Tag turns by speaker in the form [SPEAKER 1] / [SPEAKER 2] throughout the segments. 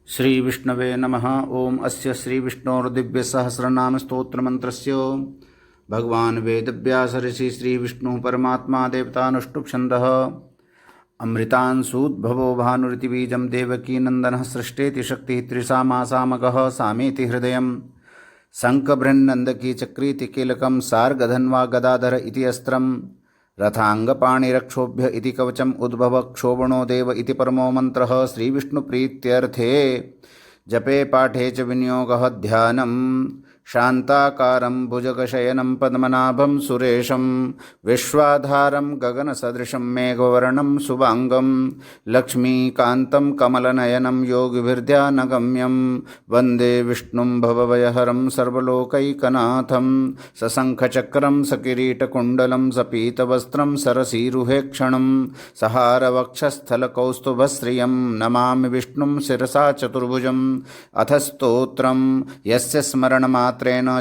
[SPEAKER 1] श्री विष्णवे नमः। ओम अस्य श्री विष्णोर्दिव्यसहस्रनामस्तोत्रमन्त्रस्य भगवान् वेदव्यास ऋषि श्री विष्णु परमात्मा देवतानुष्टुप् छन्दः अमृतांशूद्भवो भानुरिति बीजं देवकी नन्दनः सृष्टेति शक्तिः त्रिसामासामगः सामेति हृदयं शङ्खबृहन्नन्दकी चक्रीति कीलकं सार्गधन्वा गदाधर इति अस्त्रं रथांगपाणिरक्षोभ्य इति कवचम् उद्भव क्षोभणो देव इति परमो मंत्रः श्रीविष्णुप्रीत्यर्थे जपे पाठे च विनियोगः ध्यानं शान्ताकारं भुजगशयनं पद्मनाभं सुरेशं विश्वाधारं गगनसदृशं मेघवर्णं शुभांगं लक्ष्मीकान्तं कमलनयनं योगिभिर्ध्यानगम्यं वन्दे विष्णुं भवभयहरं सर्वलोकैकनाथं सशङ्खचक्रं सकिरीटकुण्डलं सपीतवस्त्रं सरसीरुहेक्षणं सहारवक्षस्थलकौस्तुभश्रियं नमामि विष्णुं शिरसा चतुर्भुजम्। अथ स्तोत्रं यस्य स्मरणमात्रेण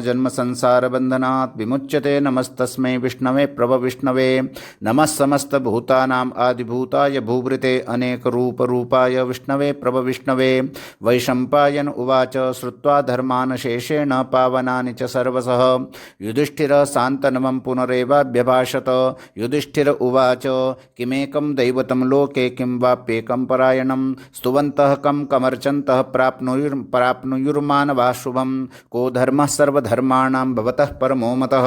[SPEAKER 1] जन्म संसार बंधनात् विमुच्यते। नमस्तस्मै विष्णवे प्रभविष्णवे नमः समस्तभूतानां आदिभूताय भूभृते अनेक रूप रूपाय विष्णवे प्रभविष्णवे। वैशंपायन उवाच श्रुत्वा धर्मान् शेषेण पावनानि च सर्वशः युधिष्ठिरः शान्तनवं पुनरेवाभ्यभाषत। युधिष्ठिर उवाच किमेकं दैवतं लोके किं वाप्येकं परायणं स्तुवन्तः कं कमर्चन्तः प्राप्नुयुर्मानवाः शुभं को धर्मः सर्वधर्माणां भवतः परमो मतः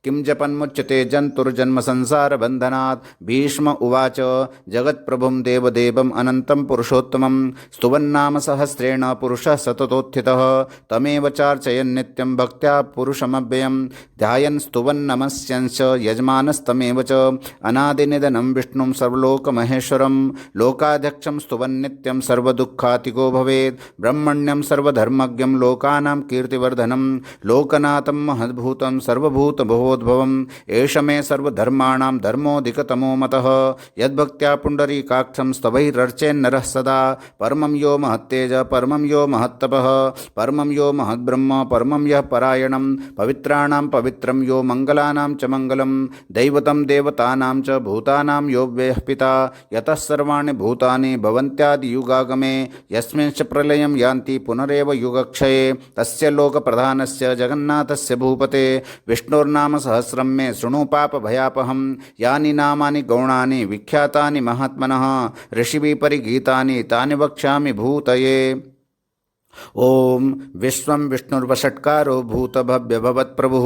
[SPEAKER 1] किं जपन्मुच्यते जन्तुर्जन्म संसार बन्धनात्। भीष्म उवाच जगत्प्रभुं देवदेवम् अनन्तं पुरुषोत्तमं स्तुवन्नाम सहस्रेण पुरुषः सततोत्थितः तमेव चार्चयन् नित्यं भक्त्या पुरुषमव्ययं ध्यायन् स्तुवन् नमस्यंश्च यजमानस्तमेव च अनादिनिधनं विष्णुं सर्वलोकमहेश्वरं लोकाध्यक्षं स्तुवन् नित्यं सर्वदुःखातिको भवेत् ब्रह्मण्यं सर्वधर्मज्ञं लोकानां कीर्तिवर्धनं लोकनाथं महद्भूतं सर्वभूतभवोद्भवम् एष मे सर्वधर्माणां धर्मोऽधिकतमो मतः यद्भक्त्या पुण्डरीकाक्षं स्तवैरर्चेन्नरः सदा परमं यो महत्तेज परमं यो महत्तपः परमं यो महद्ब्रह्म परमं यः परायणं पवित्राणां पवित्रं यो मङ्गलानां च मङ्गलं दैवतं देवतानां च भूतानां यो व्ययः पिता यतः सर्वाणि भूतानि भवन्त्यादियुगागमे यस्मिंश्च प्रलयं यान्ति पुनरेव युगक्षये तस्य लोकप्रधानस्य जगन्नाथस्य भूपते विष्णोर्नाम सहस्रं मे शृणु पापभयापहं यानि नामानि गौणानि विख्यातानि महात्मनः ऋषिभिः परिगीतानि तानि वक्ष्यामि भूतये। ओम विश्वं विष्णुर्वषट्कारो भूतभव्यभवत्प्रभुः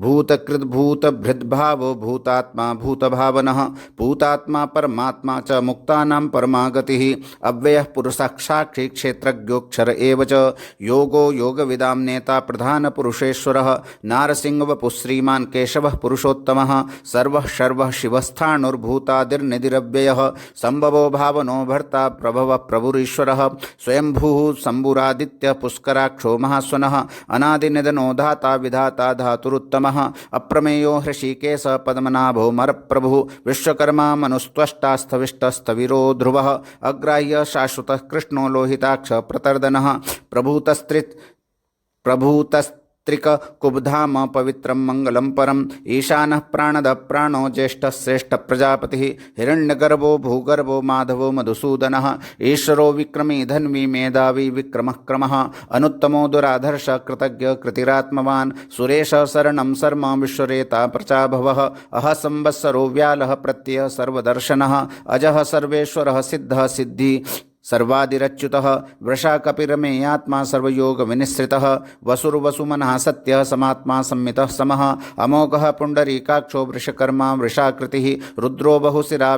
[SPEAKER 1] भूतकृद्भूतभृद्भावो भूतात्मा भूतभावनः भूतात्मा परमात्मा च मुक्तानां परमागतिः अव्ययः पुरुषसाक्षी क्षेत्रज्ञोऽक्षर एव च योगो योगविदां नेता प्रधानपुरुषेश्वरः नारसिंहवपुः श्रीमान् केशवः पुरुषोत्तमः सर्वः शर्वः शिवस्थाणुर्भूतादिर्निधिरव्ययः सम्भवो भावनो भर्ता प्रभवः प्रभुरीश्वरः स्वयंभूः शम्भुरादित्य पुष्कराक्षो महास्वनः अनादिनिधनो धाता विधाता धातुरुत्तमः अप्रमेयो हृषीकेश पद्मनाभो मरप्रभुः विश्वकर्मा मनुस्त्वष्टास्थविष्टस्थविरो ध्रुवः अग्राह्य शाश्वतः कृष्णो लोहिताक्ष प्रतर्दनः प्रभूतस्त्रिककुब्धाम पवित्रं मङ्गलं परम् ईशानः प्राणदः प्राणो ज्येष्ठः श्रेष्ठः प्रजापतिः हिरण्यगर्भो भूगर्भो माधवो मधुसूदनः ईश्वरो विक्रमी धन्वी मेधावी विक्रमः क्रमः अनुत्तमो दुराधर्ष कृतज्ञ कृतिरात्मवान् सुरेशः शरणं शर्म विश्वरेता प्रचाभवः अह संवत्सरो व्यालः प्रत्ययः सर्वदर्शनः अजः सर्वेश्वरः सिद्धः सिद्धि सर्वादिरच्युतः वृषा कपिरमेयात्मा सर्वयोग विनिश्रितः वसुर्वसुमनः सत्यः समात्मा संमितः समः अमोघः पुण्डरीकाक्षो वृषकर्मा वृषाकृतिः रुद्रो बहुशिरा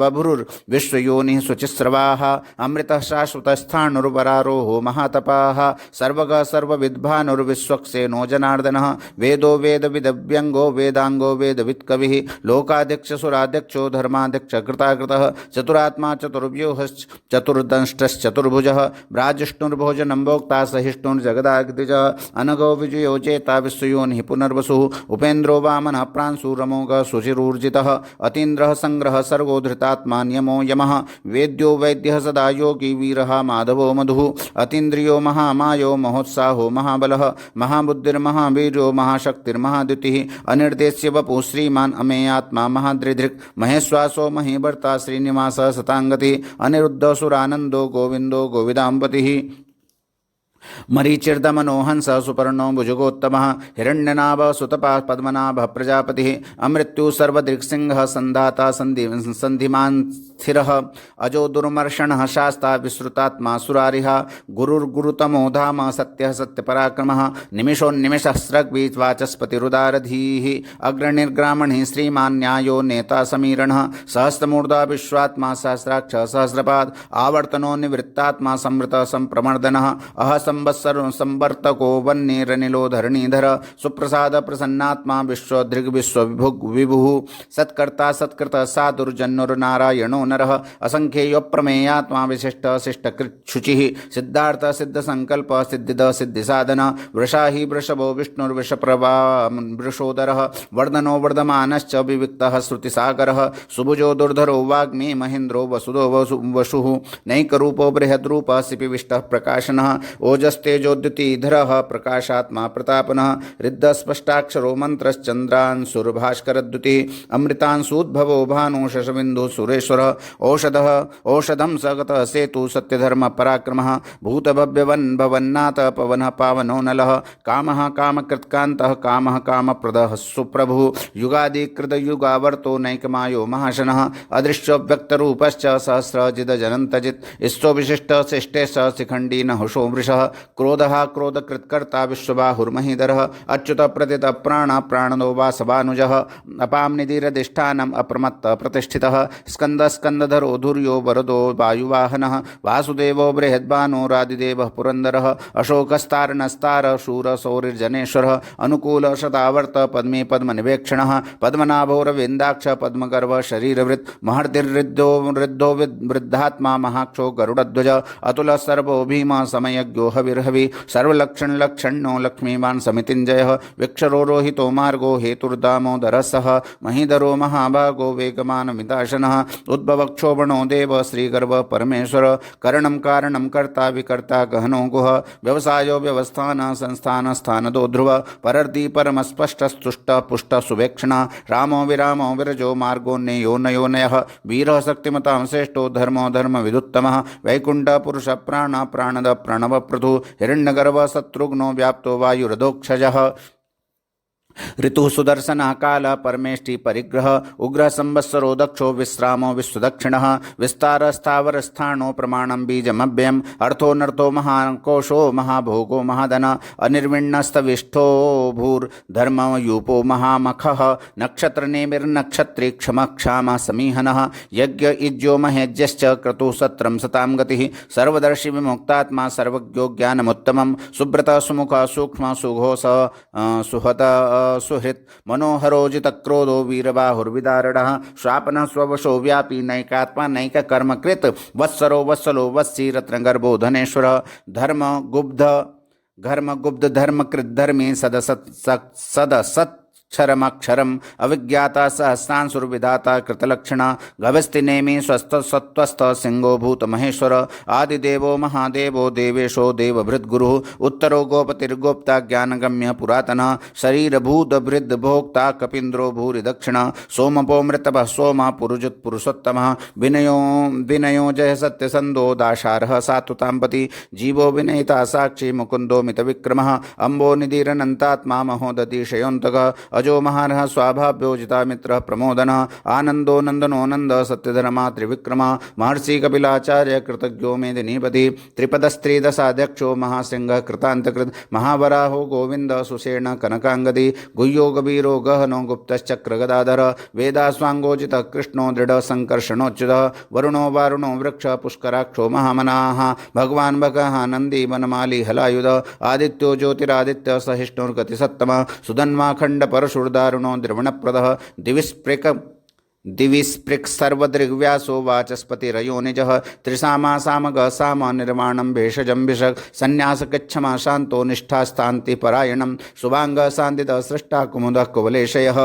[SPEAKER 1] बभुरुर्विश्वयोनिः शुचिस्रवाः अमृतः शाश्वतस्थाणुर्वरारोहो महातपाः सर्वगः सर्वविद्भानुर्विश्वक्सेनो जनार्दनः वेदो वेदविदव्यङ्गो वेदाङ्गो वेदवित्कविः लोकाध्यक्षसुराध्यक्षो धर्माध्यक्ष कृताकृतः चतुरात्मा चतुर्व्यूहश्चतुर् दंष्टश्चतुर्भुजः ब्राजिष्णुर्भोजनं भोक्ता सहिष्णुर्जगदाग्निजः अनघो विजयो चेता विश्वयोनिः पुनर्वसुः उपेन्द्रो वामनः प्रांशुरमोघः सुचिरूर्जितः अतीन्द्रः संग्रह सर्गो धृतात्मा नियमो यमः वेद्यो वैद्यः सदा योगी वीरः माधवो मधुः अतीन्द्रियो महामायो महोत्साहो महाबलः महाबुद्धिर्महावीर्यो महाशक्तिर्महाद्युतिः अनिर्देश्य वपुः श्रीमान् अमेयात्मा महाद्रिधृक् महेश्वासो महीभर्ता श्रीनिवासः सताङ्गतिः अनिरुद्धः सुरानन्दो गोविन्दो गोविदाम्पतिः मरीचिर्दमनोहंस सुपर्णो भुजगोत्तमः हिरण्यनाभ सुतपा पद्मनाभ प्रजापतिः अमृत्यु सर्वदृक्सिंहः संधाता संधिमान् स्थिरः अजो दुर्मर्षणः शास्ता विश्रुतात्मा सुरारिः गुरुर्गुरुतमो धाम सत्यः सत्यपराक्रमः निमिषोन्निमिषः स्रग्वीवाचस्पतिरुदारधीः अग्रणिर्ग्रामणिः श्रीमान् न्यायो नेता समीरणः सहस्रमूर्धा विश्वात्मा सहस्राक्ष सहस्रपाद आवर्तनो निवृत्तात्मा संवृत संप्रमर्दनः अह संवर्तको वह्निरनिलो धरणीधर सुप्रसाद प्रसन्नात्मा विश्वदृग् विभुः सत्कर्ता सत्कृत साधुर्जन्नुर्नारायणो नरः असंख्येयो प्रमेयात्मा विशिष्ट शिष्टकृच्छुचिः सिद्धार्थ सिद्धसंकल्प सिद्धिद सिद्धिसाधन वृषाहि वृषभो विष्णुर्वृषप्रभा वृषोदरः वर्धनो वर्धमानश्च विविक्तः श्रुतिसागरः सुभुजो दुर्धरो वाग्मी महेन्द्रो वसुदो वसुः नैकरूपो बृहद्रूपः सिपिविष्टः प्रकाशनः ओजस्तेजोद्युतिधरः प्रकाशात्मा प्रतापनः रिद्धस्पष्टाक्षरो मन्त्रश्चन्द्रांशुर्भास्करद्युतिः अमृतांशूद्भवो भानु शशबिन्दुः सुरेश्वरः औषधं सगतः सेतु सत्यधर्म पराक्रमः भूतभव्यवन् भवन्नाथ पवनः पावनो नलः कामः कामकृत्कान्तः कामः कामप्रदः सुप्रभुः युगादिकृतयुगावर्तो नैकमायो महाशनः अदृश्यो व्यक्तरूपश्च सहस्रजिदजनन्तजित् इष्टो विशिष्ट शिष्टे स शिखण्डी नहुषो वृषः क्रोधः क्रोधकृत्कर्ता विश्वबाहुर्महीधरः अच्युत प्रतित प्राण प्राणनो वासवानुजः अपां निधिरधिष्ठानम् अप्रमत्त प्रतिष्ठितः स्कंद स्कंदधरो धुर्यो वरदो वायुवाहनः वासुदेवो बृहद्भानुरादिदेवः पुरन्दरः अशोकस्तारणस्तार शूर सौरिर्जनेश्वरः अनुकूल शतावर्त पद्मे पद्मनिवेक्षणः पद्मनाभोरविन्दाक्ष पद्मगर्भ शरीरवृत् महर्तिर्ऋद्धो वृद्धात्मा महाक्षो गरुडध्वज अतुल सर्वो भीम समयज्ञो हविर्हवि सर्वलक्षणलक्षण्यो लक्ष्मीवान् समितिञ्जयः विक्षरोरोहितो मार्गो हेतुर्दामोदरः सः महीधरो महाभागो वेगमानमिताशनः उद्भवक्षोभणो देव श्रीगर्भ परमेश्वर करणं कारणं कर्ता विकर्ता गहनो गुह व्यवसायो व्यवस्थान संस्थान स्थानदो ध्रुव परर्दी परमस्पष्टस्तुष्ट पुष्ट सुवेक्षण रामो विरामो विरजो मार्गोन्नेयो नयोनयः वीरः शक्तिमतां श्रेष्ठो धर्मो धर्म विदुत्तमः वैकुण्ठ पुरुष प्राण प्राणद प्रणव पृथु हिरण्यगर्भ शत्रुघ्नो व्याप्तो वायुरधोक्षजः ऋतु सुदर्शन काल परमेष्टि परिग्रह उग्र संवत्सरो दक्षो विश्रामो विश्वदक्षिणः विस्तार स्थावर स्थानो प्रमाणं बीजमव्ययम् अर्थो नर्थो महाकोशो महाभोगो महाधन अनिर्विण्णस्तविष्ठो भूर्धर्मयूपो महामखः नक्षत्रनेमिर्नक्षत्री क्षमक्षामा समीहनः यज्ञ इज्यो महेज्यश्च क्रतुः सत्रं सतां गतिः सर्वदर्शि विमुक्तात्मा सर्वज्ञो ज्ञानमुत्तमं सुब्रत सुमुख सूक्ष्म सुघोष सुहत सुहृत् मनोहरोजितक्रोधो वीरबाहुर्विदारणः श्वापनः स्ववशो व्यापी नैकात्मा नैककर्मकृत् वत्सरो वत्सलो वत्सी रत्नगर्भो धनेश्वरः धर्मगुब्ध धर्मकृद्धर्मी सदसत् क्षरमक्षरम् अविज्ञाता सहस्रांशुर्विधाता कृतलक्षण गभस्तिनेमि स्वस्थ सिंहो भूत महेश्वर आदिदेवो महादेवो देवेशो देवभृद्गुरुः उत्तरो गोपतिर्गोप्ता ज्ञानगम्य पुरातनः शरीरभूत वृद्ध भोक्ता कपीन्द्रो भूरि दक्षिण सोमपो मृतभः सोम पुरुजुत् पुरुषोत्तमः विनयो जय सत्यसंदो दाशारः सात्वतांपति जीवो विनयिता साक्षी मुकुंदो मितविक्रमः अम्बो निधिरनन्तात्मा महोदतिशयोऽन्तकः अजो महारः स्वाभाव्योजिता मित्रः प्रमोदनः आनंदो नंदनो नंद सत्यधर्मा त्रिविक्रम महर्षि कपिलाचार्य कृतज्ञो मेदिनीपति त्रिपदस्त्रीदशाध्यक्षो महासिंह कृतांतकृत महावराहो गोविंद सुषेण कनकांगदी गुह्यो गभीरो गहनो गुप्तश्चक्रगदाधर वेदास्वांगोजित कृष्णो दृढ़ संकर्षणोच्युत वरुणो वारुणो वृक्ष पुष्कराक्षो महामनाः भगवान् भगः नंदी वनमाली हलायुध आदित्यो ज्योतिरादित्य सहिष्णुर्गतिसत्तम सुधन्वाखंड परशुर्दारुणो द्रवणप्रदः दिविस्पृक् सर्वदृग्व्यासो वाचस्पतिरयोनिजः त्रिसामा सामग साम निर्वाणं भेषजं भिषक् संन्यासकच्छमा शान्तो निष्ठास्तान्ति परायणं शुभांग शान्तिद सृष्टा कुमुदः कुवलेशयः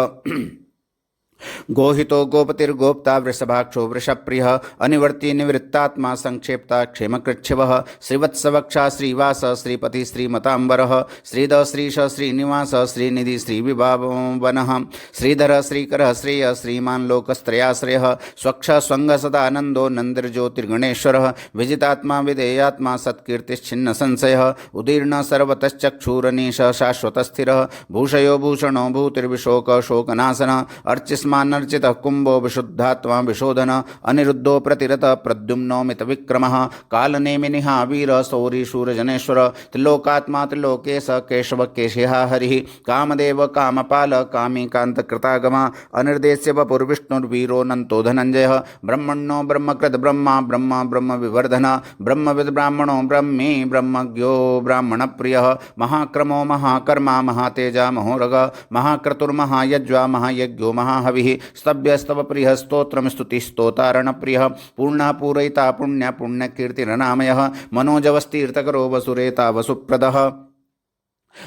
[SPEAKER 1] गोहितो गोपतिर्गोप्ता वृषभाक्षो वृषप्रियः अनिवर्ती निवृत्तात्मा संक्षेप्ता क्षेमकृच्छिवः श्रीवत्सवक्षा श्रीवास श्रीपति श्रीमतांबरः श्रीद श्रीश श्रीनिवास श्रीनिधि श्रीविभावनः श्रीधर श्रीकरः श्रेय श्रीमान् लोकस्त्रयाश्रयः स्वक्ष स्वंग सदानंदो नंदिर्ज्योतिर्गणेश्वरः विजितात्मा विधेयात्मा सत्कीर्तिश्छिन्न संशयः उदीर्ण सर्वतश्चक्षुरनीश शाश्वतस्थिरः भूषयो भूषणो भूतिर्विशोक शोकनाशनः अर्चिस्मानर्चितः कुंभो विशुद्धात्मा विशोधन अनिरुद्धो प्रतिरत प्रद्युम्नो मितविक्रमः कालनेमिनिः वीर सौरी शूरजनेश्वर त्रिलोकात्मा त्रिलोकेश केशव केशिः हरिः कामदेव कामपाल कामी कांतकृतागम अनिर्देश्य वपुर्विष्णुर्वीरो नंतो धनंजयः ब्रह्मण्यो ब्रह्मकृत ब्रह्मा ब्रह्म ब्रह्म विवर्धन ब्रह्मविद् ब्राह्मणो ब्रह्मी ब्रह्मज्ञो ब्राह्मणप्रियः महाक्रमो महाकर्मा महातेजा महोरग महाक्रतुर्महायज्वा महायज्ञो महाहविः स्तभ्यस्तव प्रियः स्तोत्रं स्तुतिस्तोतारण प्रियः पूर्णः पूरयिता पुण्य पुण्यकीर्तिरनामयः मनोजवस्तीर्थकरो वसुरेता वसुप्रदः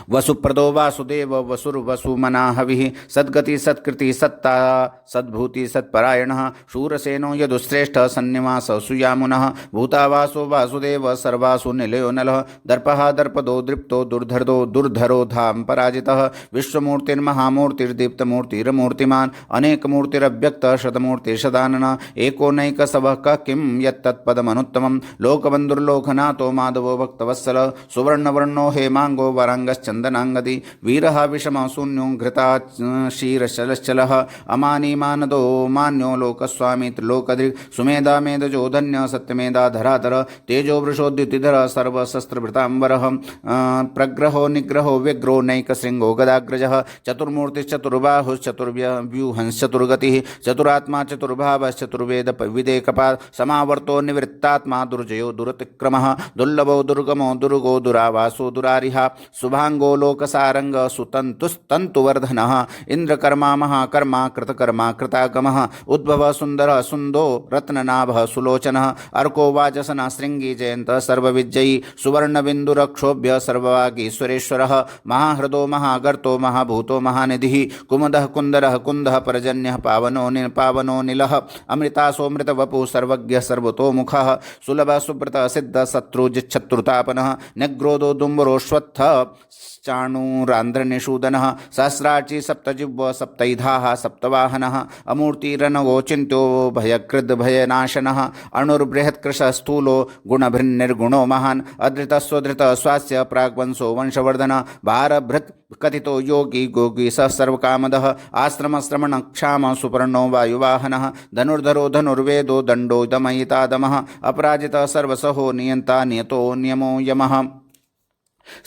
[SPEAKER 1] वसुप्रदो वासुदेव वसुर्वसुमना हविः सद्गति सत्कृति सत्ता सद्भूति सत्परायणः शूरसेनो यदुश्रेष्ठ सन्निवास सुयामुनः भूतावासो वासुदेव सर्वासु निलयो नलः दर्पः दर्पदो दृप्तो दुर्धरो दुर्धरो धाम पराजितः विश्वमूर्तिर्महामूर्तिर्दीप्तमूर्तिरमूर्तिमान् अनेकमूर्तिरव्यक्तः शतमूर्तिर्षदाननः एकोनैकसवः किं यत्तत्पदमनुत्तमं लोकबन्धुर्लोकनाथो माधवो भक्तवत्सल सुवर्णवर्णो हेमांगो वरांग चंदनांगदी वीरः विषमः शून्यो घृता शीरशलश्चलः अमानी मानदो मान्यो लोकस्वामी त्रिलोकदृक् सुमेधा मेधजो धन्य सत्यमेधा धराधर तेजो वृषोद्युतिधर सर्वशस्त्रभृतांबरः प्रग्रहो निग्रहो व्यग्रो नैकशृंगो गदाग्रजः चतुर्मूर्तिश्चतुर्बाहुश्चतुर्व्यूहंश्चतुर्गतिः चतुरात्मा चतुर्भावश्चतुर्वेद विदेकपाल समावर्तो निवृत्तात्मा दुर्जयो दुरतिक्रमः दुर्लभो दुर्गमो दुर्गो दुरावासो दुरारिहा शुभांगो लोकसारंग सुतंतुस्तंतुवर्धनः इंद्रकर्मा महाकर्मा कृतकर्मा कृतागमः उद्भव सुंदर सुंदो रत्ननाभः सुलोचनः अर्को वाजसना श्रृंगी जयंत सर्वविजयी सुवर्णबिंदुरक्षोभ्य सर्ववागीश्वरेश्वरः महाहृदो महागर्तो महाभूतो महानिधिः कुमुदः कुंदरः कुंदः परजन्यः पावनो निलः अमृतासोमृतवपु सर्वज्ञ सर्वतोमुखः सुलभ सुब्रत सिद्ध शत्रुजिच्छत्रुतापनः निग्रोधो दुम्बरोश्वत्थ चाणूरांध्रनिषूदनः सहस्राची सप्तजिह्व सप्तैधाः सप्तवाहनः अमूर्तिरनगोचिन्त्यो भयकृद् भयनाशनः अणुर्बृहत्कृशस्थूलो गुणभृन्निर्गुणो महान् अधृतस्वधृतः स्वास्य प्राग्वंशो वंशवर्धन भारभृत् कथितो योगी गोगी स सर्वकामदः आश्रमश्रमण क्षाम सुपर्णो वायुवाहनः धनुर्धरो धनुर्वेदो दण्डो दमयितादमः अपराजितः सर्वसहो नियन्ता नियतो नियमो यमः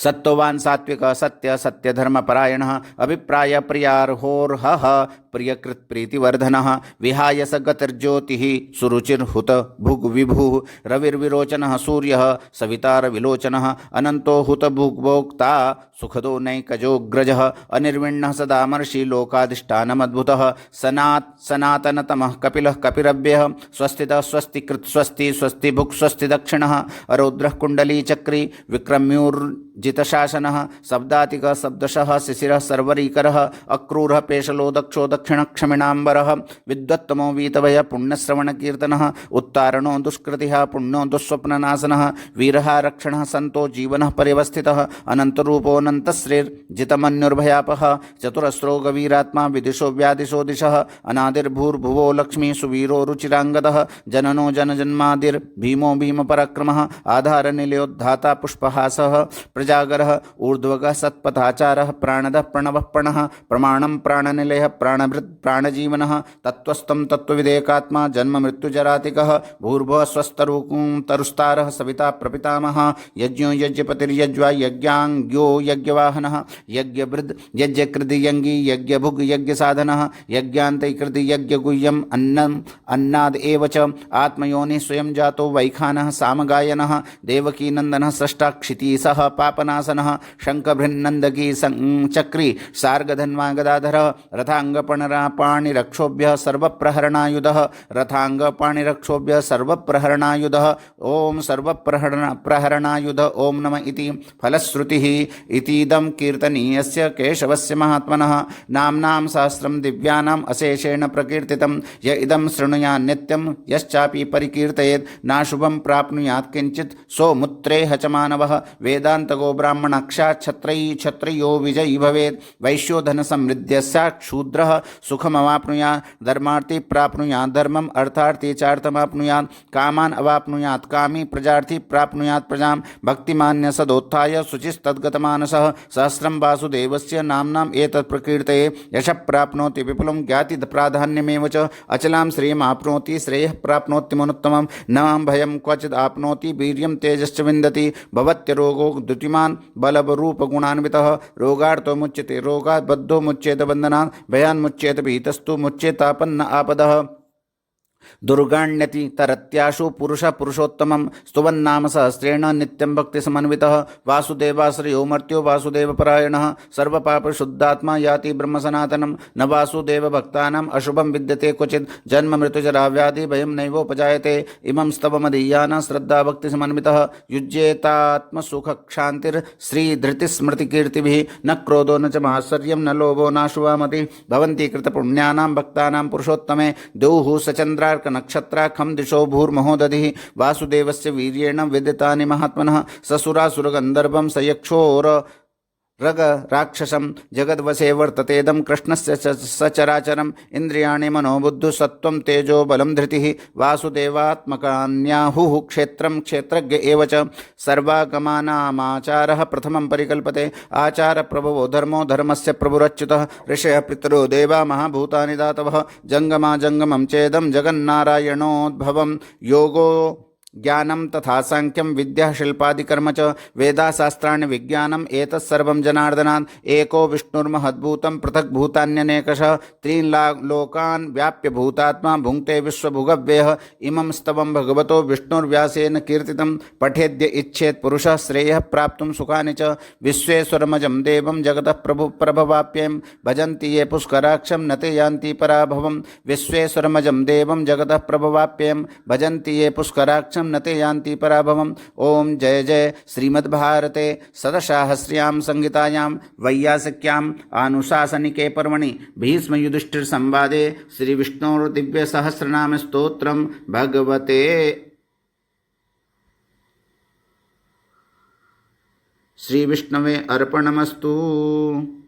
[SPEAKER 1] सत्ववान सात्विक सत्य सत्यधर्मपरायणः अभिप्राय प्रियार्होर्हः प्रियकृत प्रीतिवर्धनः विहाय स गतिर्ज्योतिः सुरुचिर्हुत भुग् विभुः रविर्विरोचनः सूर्यः सवितारविलोचनः अनंतो हुत भुग्भोक्ता सुखदो नैकजोग्रजः अनिर्विण्णः सदामर्षि लोकाधिष्ठानमद्भुतः सनातनतमः कपिलः कपिरव्यः स्वस्तितः स्वस्तिकृत् स्वस्ति स्वस्ति भुक् स्वस्ति दक्षिणः अरौद्रः कुण्डलीचक्री विक्रम्यूर्जितशासनः शब्दातिकः शब्दशः शिशिरः सर्वरीकरः अक्रूरः पेशलो दक्षो दक्षिणक्षमिणाम्बरः विद्वत्तमो वीतभय पुण्यश्रवणकीर्तनः उत्तारणो दुष्कृतिः पुण्यो दुःस्वप्ननाशनः वीरः रक्षणः सन्तो जीवनः परिवस्थितः अनन्तरूपोऽनन्तश्रेर्जितमन्युर्भयापः चतुरस्रो गवीरात्मा विदिशो व्यादिशो दिशः अनादिर्भूर्भुवो लक्ष्मी सुवीरो रुचिराङ्गदः जननो जनजन्मादिर्भीमो भीमपराक्रमः आधारनिलयोद्धाता पुष्पहासः प्रजागरः ऊर्ध्वगः सत्पथाचारः प्राणदः प्रणवः प्रणः प्रमाणं प्राणनिलयः प्राणभृत् प्राणजीवनः तत्त्वस्तं तत्त्वविदेकात्मा जन्म मृत्युजरातिकः भूर्भुवः स्वस्तरुस्तारः सविता प्रपितामहः यज्ञो यज्ञपतिर्यज्वा यज्ञाङ्ग्यो यज्ञवाहनः यज्ञभृद् यज्ञकृदि यज्ञी यज्ञभुग् यज्ञसाधनः यज्ञान्तैकृदि यज्ञगुह्यम् अन्नम् अन्नाद् एव च आत्मयोनिः स्वयं जातो वैखानः सामगायनः देवकीनन्दनः स्रष्टा क्षितीसः पापनाशनः शङ्खभृन्नन्दकी चक्री सार्गधन्वा गदाधरः रथाङ्गपण पाणिरक्षोभ्यः सर्वप्रहरणायुधः रथाङ्गपाणिरक्षोभ्यः सर्वप्रहरणायुधः ॐ सर्वप्रहरणायुध ॐ नमः इति फलश्रुतिः इतीदं कीर्तनीयस्य केशवस्य महात्मनः नाम्नां सहस्रं दिव्यानाम् अशेषेण प्रकीर्तितं य इदं शृणुयात् नित्यं यश्चापि परिकीर्तयेत् नाशुभं प्राप्नुयात् किञ्चित् सोमुत्रेह च मानवः वेदान्तगो ब्राह्मणाक्षात् क्षत्रियो विजयी भवेत् वैश्यो धनसमृद्ध्यस्यात् शूद्रः सुखमवाप्नुयात् धर्मार्थी प्राप्नुयात् धर्मम् अर्थार्थी चार्थमाप्नुयात् कामान् अवाप्नुयात् कामी प्रजार्थी प्राप्नुयात् प्रजां भक्तिमान्य सदोत्थाय शुचिस्तद्गतमानसः सहस्रं वासुदेवस्य नाम्नाम् एतत् प्रकीर्तये यशः प्राप्नोति विपुलं ज्ञाति प्राधान्यमेव च अचलां श्रियमाप्नोति श्रेयः प्राप्नोति मनुत्तमं न भयं क्वचित् आपनोति वीर्यं तेजश्च विन्दति भवत्यरोगो द्युतिमान् बलवरूपगुणान्वितः रोगार्तो मुच्यते रोगात् बद्धो मुच्येत बन्धनात् भयान्मुच्येत भीतस्तु मुच्येतापन्न आपदः दुर्गाण्यति तरत्याशु पुरुषः पुरुषोत्तमं स्तुवन्नाम सहस्रेण नित्यं भक्तिसमन्वितः वासुदेवाश्रयो मर्त्यो वासुदेवपरायणः सर्वपापशुद्धात्मा याति ब्रह्मसनातनं न वासुदेवभक्तानाम् अशुभं विद्यते क्वचित् जन्म मृत्युजराव्याधि भयं नैवोपजायते इमं स्तवमदीयान श्रद्धाभक्तिसमन्वितः युज्येतात्मसुखक्षान्तिर्श्रीधृतिस्मृतिकीर्तिभिः न क्रोधो न च मात्सर्यं न लोभो नाशुवामतिः भवन्ति कृतपुण्यानां भक्तानां पुरुषोत्तमे द्यौः सचन्द्रा नक्षत्राखं दिशो भूर्महोदधिः वासुदेवस्य वीर्येण विदितानि महात्मनः ससुरासुरगन्धर्वं सयक्षोर रग राक्षसं जगद्वशे वर्ततेदं कृष्णस्य सचराचरम् इन्द्रियाणि मनोबुद्धु सत्त्वं तेजो बलं धृतिः वासुदेवात्मकान्याहुः क्षेत्रं क्षेत्रज्ञ एव च सर्वागमानामाचारः प्रथमं परिकल्पते आचारप्रभवो धर्मो धर्मस्य प्रभुरच्युतः ऋषयः पितरो देवा महाभूतानि धातवः जङ्गमा जङ्गमं चेदं जगन्नारायणोद्भवं योगो ज्ञानं तथा सांख्यं विद्या शिल्पादिकर्म च वेदाशास्त्राणि विज्ञानम् एतत्सर्वं जनार्दनात् एको विष्णुर्महद्भूतं पृथग्भूतान्यनेकशः त्रीन् लोकान् व्याप्य भूतात्मा भुङ्क्ते विश्वभुगव्ययः इमं स्तवं भगवतो विष्णुर्व्यासेन कीर्तितं पठेद्य इच्छेत् पुरुषः श्रेयः प्राप्तुं सुखानि च विश्वेश्वरमजं देवं जगतः प्रभवाप्यं भजन्ति ये पुष्कराक्षं न ते यान्ति पराभवं विश्वेश्वरमजं देवं जगतः प्रभवाप्यं भजन्ति ये पुष्कराक्षं न ते यान्ति पराभवम् ओम जय जय श्रीमद्भारते सदशाहस्र्यां संहितायां वैयासिक्यां आनुशासनिके पर्वणि भीष्मयुधिष्ठिर संवादे श्री विष्णोर्दिव्य सहस्रनाम स्तोत्रं भगवते श्री विष्णवे अर्पणमस्तु।